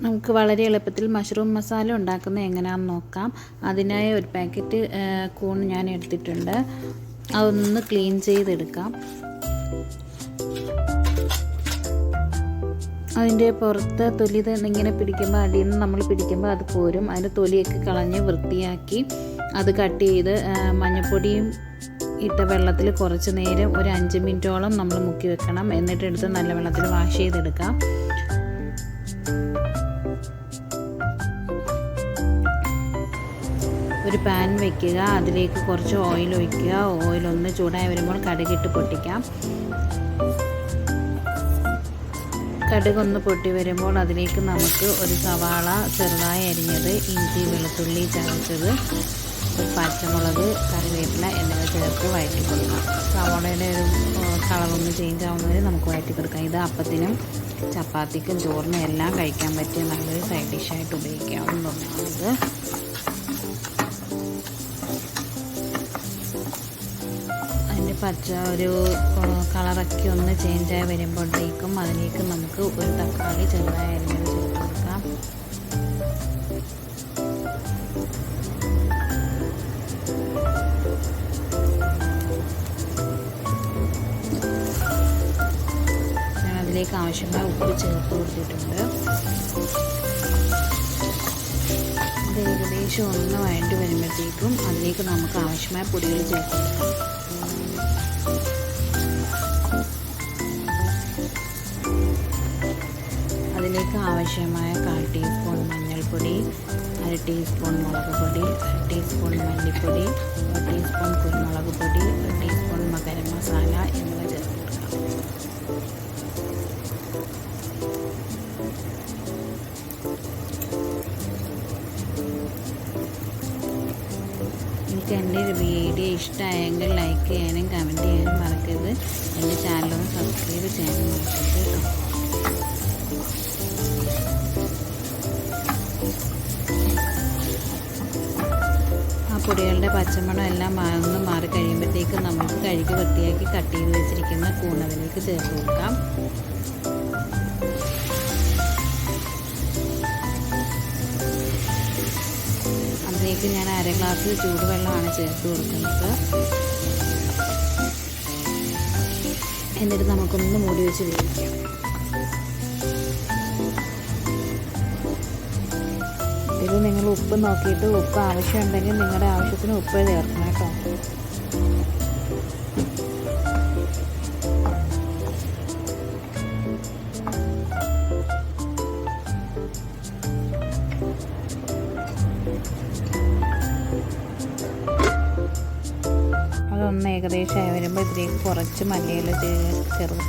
നമുക്ക് വളരെ എളുപ്പത്തിൽ മഷ്റൂം മസാല ഉണ്ടാക്കുന്നത് എങ്ങനെയാണെന്ന് നോക്കാം. അതിനായി ഒരു പാക്കറ്റ് കൂൺ ഞാൻ എടുത്തിട്ടുണ്ട്. അതൊന്ന് ക്ലീൻ ചെയ്തെടുക്കാം. അതിൻ്റെ പുറത്ത് തൊലി ഇങ്ങനെ പിടിക്കുമ്പോൾ അടിയിൽ നിന്ന് നമ്മൾ പിടിക്കുമ്പോൾ അത് പോരും. അതിൻ്റെ തൊലിയൊക്കെ കളഞ്ഞ് വൃത്തിയാക്കി അത് കട്ട് ചെയ്ത് മഞ്ഞൾപ്പൊടിയും ഇട്ട വെള്ളത്തിൽ കുറച്ച് നേരം ഒരു 5 മിനിറ്റോളം നമ്മൾ മുക്കി വെക്കണം. എന്നിട്ട് എടുത്ത് നല്ല വെള്ളത്തിൽ വാഷ് ചെയ്തെടുക്കാം. ഒരു പാൻ വയ്ക്കുക, അതിലേക്ക് കുറച്ച് ഓയിൽ ഒഴിക്കുക. ഓയിൽ ഒന്ന് ചൂടായി വരുമ്പോൾ കടുകിട്ട് പൊട്ടിക്കാം. കടുകൊന്ന് പൊട്ടി വരുമ്പോൾ അതിലേക്ക് നമുക്ക് ഒരു സവാള ചെറുതായി അരിഞ്ഞത്, ഇഞ്ചി വെളുത്തുള്ളി ചതച്ചത്, പച്ചമുളക്, കറിവേപ്പില എന്നിവ ചേർത്ത് വഴറ്റി കൊടുക്കാം. സവാളയുടെ ഒരു കളറൊന്ന് ചേഞ്ച് ആവുന്നവരെ നമുക്ക് വഴറ്റി കൊടുക്കാം. ഇത് അപ്പത്തിനും ചപ്പാത്തിക്കും ചോറിനും എല്ലാം കഴിക്കാൻ പറ്റിയ നല്ലൊരു സൈഡ് ഡിഷായിട്ട് ഉപയോഗിക്കാവുന്നതാണിത്. അതിൻ്റെ പച്ച ഒരു കളറൊക്കെ ഒന്ന് ചേഞ്ചായി വരുമ്പോഴത്തേക്കും അതിലേക്ക് നമുക്ക് ഒരു തക്കാളി ചെറുതായി അരിഞ്ഞത് ചേർത്ത് കൊടുക്കാം. ഞാൻ അതിലേക്ക് ആവശ്യമായ ഉപ്പ് ചേർത്ത് കൊടുത്തിട്ടുണ്ട്. അത് ഏകദേശം ഒന്ന് വഴറ്റി വരുമ്പോഴത്തേക്കും അതിലേക്ക് നമുക്ക് ആവശ്യമായ പൊടികൾ ചേർത്ത് കൊടുക്കാം. അതിലേക്ക് ആവശ്യമായ 1/4 ടീസ്പൂൺ മഞ്ഞൾപ്പൊടി, 1/2 ടീസ്പൂൺ മുളക് പൊടി, 1 ടീസ്പൂൺ മല്ലിപ്പൊടി, 1 ടീസ്പൂൺ കുരുമുളക് പൊടി, 1 ടീസ്പൂൺ ഗരം മസാല എന്നിവ ചേർത്ത് കൊടുക്കാം. നിങ്ങൾക്ക് എൻ്റെ വീഡിയോ ഇഷ്ടമായെങ്കിൽ ലൈക്ക് ചെയ്യാനും കമൻറ്റ് ചെയ്യാനും മറക്കരുത്. എൻ്റെ ചാനലൊന്ന് സബ്സ്ക്രൈബ് ചെയ്യാനും മറക്കരുത് കേട്ടോ. ആ പൊടികളുടെ പച്ചമണം എല്ലാം ഒന്ന് മാറി കഴിയുമ്പോഴത്തേക്ക് നമുക്ക് കഴുകി വൃത്തിയാക്കി കട്ട് ചെയ്ത് വെച്ചിരിക്കുന്ന കൂൺ അതിലേക്ക് ചേർത്ത് കൊടുക്കാം. അതിലേക്ക് ഞാൻ 1/2 ഗ്ലാസ് ചൂടുവെള്ളമാണ് ചേർത്ത് കൊടുക്കുന്നത്. എന്നിട്ട് നമുക്കൊന്ന് മൂടി വെച്ച് വേവിക്കാം. ഇത് നിങ്ങൾ ഉപ്പ് നോക്കിയിട്ട് ഉപ്പ് ആവശ്യമുണ്ടെങ്കിൽ നിങ്ങളുടെ ആവശ്യത്തിന് ഉപ്പ് ചേർക്കണം കേട്ടോ. അതൊന്ന് ഏകദേശമായി വരുമ്പോൾ ഇതിലേക്ക് കുറച്ച് മല്ലിയില ചേർത്ത്